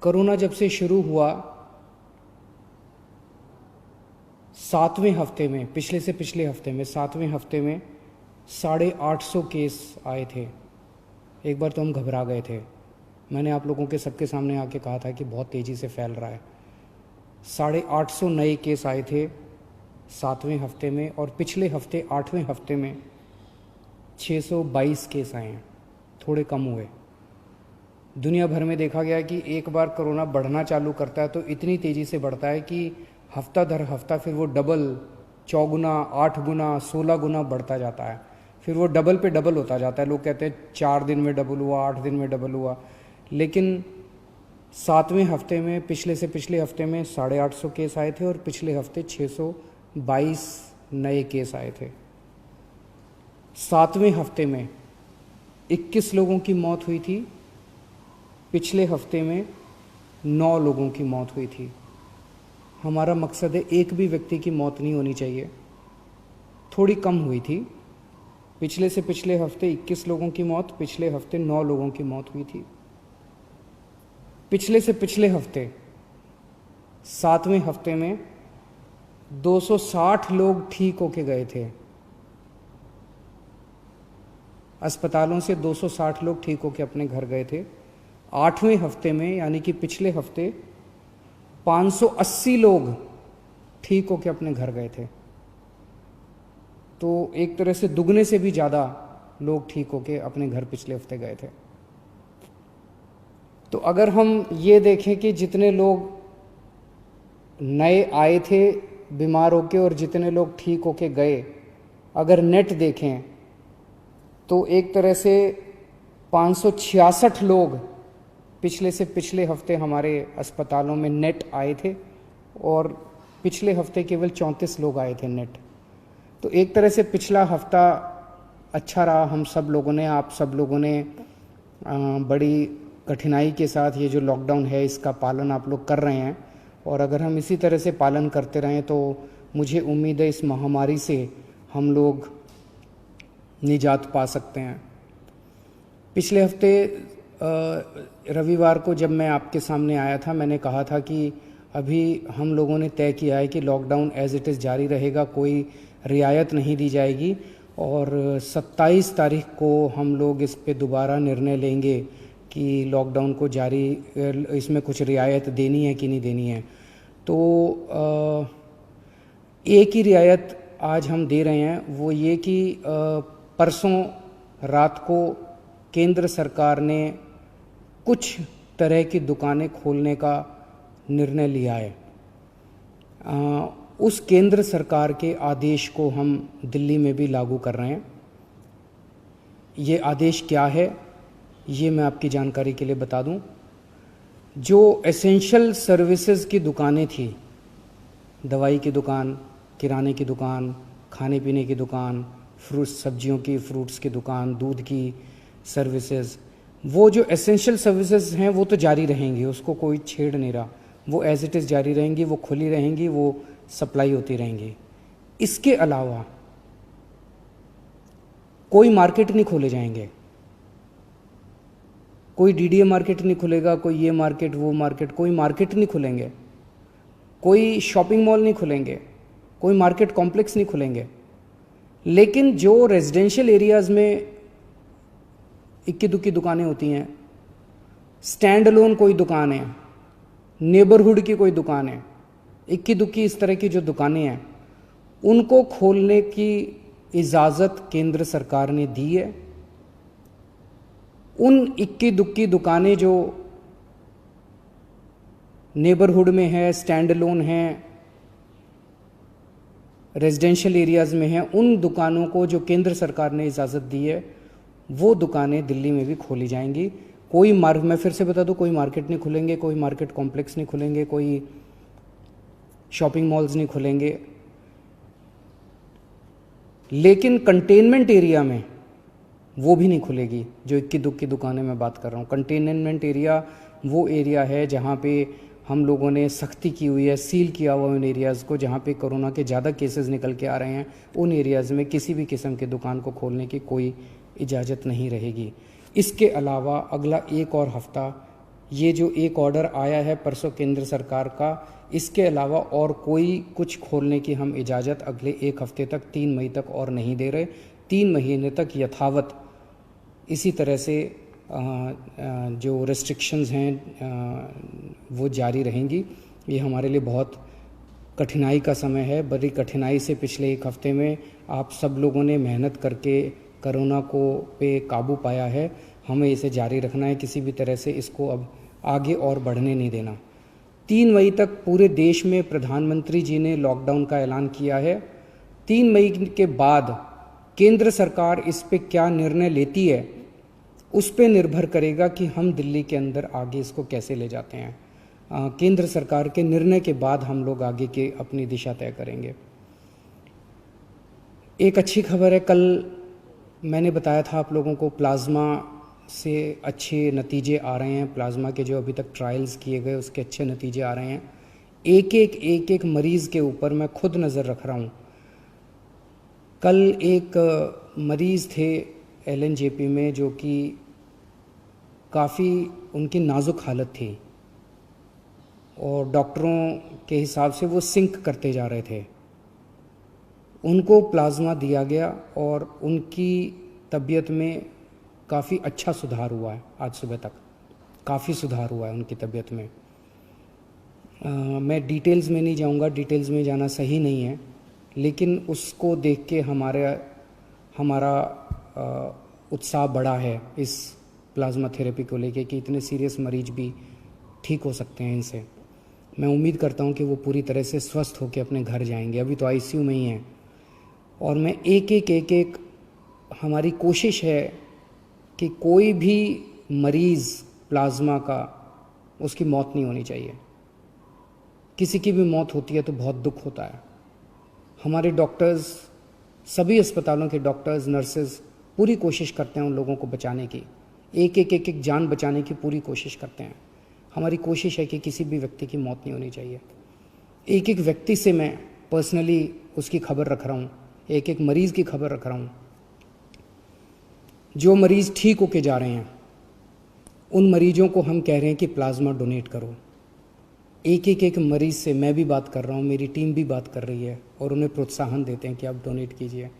Corona जब से शुरू हुआ 7वें हफ्ते में, पिछले हफ्ते में 7वें हफ्ते में 850 केस आए थे। एक बार तो हम घबरा गए थे। मैंने आप लोगों के सबके सामने आके कहा था कि बहुत तेज़ी से फैल रहा है। 850 नए केस आए थे 7वें हफ्ते में, और पिछले हफ्ते 8वें हफ्ते में 622 केस आए हैं, थोड़े कम हुए। दुनिया भर में देखा गया कि एक बार कोरोना बढ़ना चालू करता है तो इतनी तेज़ी से बढ़ता है कि हफ्ता दर हफ्ता फिर वो डबल, चौगुना, 8 गुना, 16 गुना बढ़ता जाता है। फिर वो डबल पे डबल होता जाता है। लोग कहते हैं 4 दिन में डबल हुआ, 8 दिन में डबल हुआ, लेकिन 7वें हफ्ते में, पिछले हफ्ते में 850 केस आए थे और पिछले हफ्ते 622 नए केस आए थे। 7वें हफ्ते में 21 लोगों की मौत हुई थी, पिछले हफ्ते में 9 लोगों की मौत हुई थी। हमारा मकसद है एक भी व्यक्ति की मौत नहीं होनी चाहिए। थोड़ी कम हुई थी, पिछले हफ्ते 21 लोगों की मौत, पिछले हफ्ते 9 लोगों की मौत हुई थी। पिछले हफ्ते 7वें हफ्ते में 260 लोग ठीक होके गए थे। अस्पतालों से 260 लोग ठीक होके अपने घर गए थे। 8वें हफ्ते में, यानी कि पिछले हफ्ते 580 लोग ठीक होके अपने घर गए थे। तो एक तरह से दुगने से भी ज़्यादा लोग ठीक होके अपने घर पिछले हफ्ते गए थे। तो अगर हम ये देखें कि जितने लोग नए आए थे बीमार होके और जितने लोग ठीक होके गए, अगर नेट देखें तो एक तरह से 566 लोग पिछले हफ्ते हमारे अस्पतालों में नेट आए थे और पिछले हफ्ते केवल 34 लोग आए थे नेट। तो एक तरह से पिछला हफ्ता अच्छा रहा। हम सब लोगों ने, आप सब लोगों ने बड़ी कठिनाई के साथ ये जो लॉकडाउन है इसका पालन आप लोग कर रहे हैं, और अगर हम इसी तरह से पालन करते रहें तो मुझे उम्मीद है इस महामारी से हम लोग निजात पा सकते हैं। पिछले हफ्ते रविवार को जब मैं आपके सामने आया था, मैंने कहा था कि अभी हम लोगों ने तय किया है कि लॉकडाउन एज इट इज़ जारी रहेगा, कोई रियायत नहीं दी जाएगी, और 27 तारीख को हम लोग इस पे दोबारा निर्णय लेंगे कि लॉकडाउन को जारी, इसमें कुछ रियायत देनी है कि नहीं देनी है। तो एक ही रियायत आज हम दे रहे हैं, वो ये कि परसों रात को केंद्र सरकार ने कुछ तरह की दुकानें खोलने का निर्णय लिया है। उस केंद्र सरकार के आदेश को हम दिल्ली में भी लागू कर रहे हैं। ये आदेश क्या है ये मैं आपकी जानकारी के लिए बता दूं। जो एसेंशियल सर्विसेज की दुकानें थी, दवाई की दुकान, किराने की दुकान, खाने पीने की दुकान, सब्जियों की, फ्रूट्स की दुकान, दूध की सर्विसेज, वो जो एसेंशियल सर्विसेज हैं वो तो जारी रहेंगी, उसको कोई छेड़ नहीं रहा, वो एज इट इज़ जारी रहेंगी, वो खुली रहेंगी, वो सप्लाई होती रहेंगी। इसके अलावा कोई मार्केट नहीं खोले जाएंगे, कोई डीडीए मार्केट नहीं खुलेगा, कोई ये मार्केट वो मार्केट, कोई मार्केट नहीं खुलेंगे, कोई शॉपिंग मॉल नहीं खुलेंगे, कोई मार्केट कॉम्प्लेक्स नहीं खुलेंगे। लेकिन जो रेजिडेंशियल एरियाज़ में इक्की दुक्की दुकानें होती हैं, स्टैंड अलोन कोई दुकान है, नेबरहुड की कोई दुकान है, इक्की दुक्की इस तरह की जो दुकानें हैं, उनको खोलने की इजाज़त केंद्र सरकार ने दी है। उन इक्की दुक्की दुकानें जो नेबरहुड में है, स्टैंड अलोन है, रेजिडेंशियल एरियाज़ में है, उन दुकानों को जो केंद्र सरकार ने इजाज़त दी है वो दुकानें दिल्ली में भी खोली जाएंगी। कोई मैं फिर से बता दूं, कोई मार्केट नहीं खुलेंगे, कोई मार्केट कॉम्प्लेक्स नहीं खुलेंगे, कोई शॉपिंग मॉल्स नहीं खुलेंगे। लेकिन कंटेनमेंट एरिया में वो भी नहीं खुलेगी, जो इक्की दुक्की दुकानें मैं बात कर रहा हूँ। कंटेनमेंट एरिया वो एरिया है जहाँ पे हम लोगों ने सख्ती की हुई है, सील किया हुआ उन एरियाज़ को जहाँ पे कोरोना के ज़्यादा केसेस निकल के आ रहे हैं। उन एरियाज़ में किसी भी किस्म की दुकान को खोलने की कोई इजाज़त नहीं रहेगी। इसके अलावा अगला एक और हफ्ता ये जो एक ऑर्डर आया है परसों केंद्र सरकार का, इसके अलावा और कोई कुछ खोलने की हम इजाज़त अगले 1 हफ्ते तक, 3 मई तक और नहीं दे रहे। 3 महीने तक यथावत इसी तरह से जो रेस्ट्रिक्शंस हैं वो जारी रहेंगी। ये हमारे लिए बहुत कठिनाई का समय है। बड़ी कठिनाई से पिछले 1 हफ्ते में आप सब लोगों ने मेहनत करके कोरोना को पे काबू पाया है। हमें इसे जारी रखना है, किसी भी तरह से इसको अब आगे और बढ़ने नहीं देना। 3 मई तक पूरे देश में प्रधानमंत्री जी ने लॉकडाउन का ऐलान किया है। 3 मई के बाद केंद्र सरकार इस पे क्या निर्णय लेती है, उस पे निर्भर करेगा कि हम दिल्ली के अंदर आगे इसको कैसे ले जाते हैं। केंद्र सरकार के निर्णय के बाद हम लोग आगे के अपनी दिशा तय करेंगे। एक अच्छी खबर है, कल मैंने बताया था आप लोगों को प्लाज्मा से अच्छे नतीजे आ रहे हैं। प्लाज्मा के जो अभी तक ट्रायल्स किए गए उसके अच्छे नतीजे आ रहे हैं। एक एक मरीज़ के ऊपर मैं खुद नज़र रख रहा हूँ। कल एक मरीज़ थे LNJP में जो कि काफ़ी उनकी नाजुक हालत थी और डॉक्टरों के हिसाब से वो सिंक करते जा रहे थे। उनको प्लाज्मा दिया गया और उनकी तबीयत में काफ़ी अच्छा सुधार हुआ है। आज सुबह तक काफ़ी सुधार हुआ है उनकी तबीयत में। मैं डिटेल्स में नहीं जाऊंगा, डिटेल्स में जाना सही नहीं है, लेकिन उसको देख के हमारा उत्साह बढ़ा है इस प्लाज्मा थेरेपी को लेके कि इतने सीरियस मरीज भी ठीक हो सकते हैं इनसे। मैं उम्मीद करता हूं कि वो पूरी तरह से स्वस्थ होकर अपने घर जाएंगे। अभी तो ICU में ही हैं और मैं एक एक हमारी कोशिश है कि कोई भी मरीज़ प्लाज्मा का उसकी मौत नहीं होनी चाहिए। किसी की भी मौत होती है तो बहुत दुख होता है। हमारे डॉक्टर्स, सभी अस्पतालों के डॉक्टर्स, नर्सेज पूरी कोशिश करते हैं उन लोगों को बचाने की, एक जान बचाने की पूरी कोशिश करते हैं। हमारी कोशिश है कि किसी भी व्यक्ति की मौत नहीं होनी चाहिए। एक व्यक्ति से मैं पर्सनली उसकी खबर रख रहा हूँ, एक मरीज़ की खबर रख रहा हूँ। जो मरीज़ ठीक होके जा रहे हैं उन मरीजों को हम कह रहे हैं कि प्लाज्मा डोनेट करो। एक मरीज़ से मैं भी बात कर रहा हूँ, मेरी टीम भी बात कर रही है और उन्हें प्रोत्साहन देते हैं कि आप डोनेट कीजिए।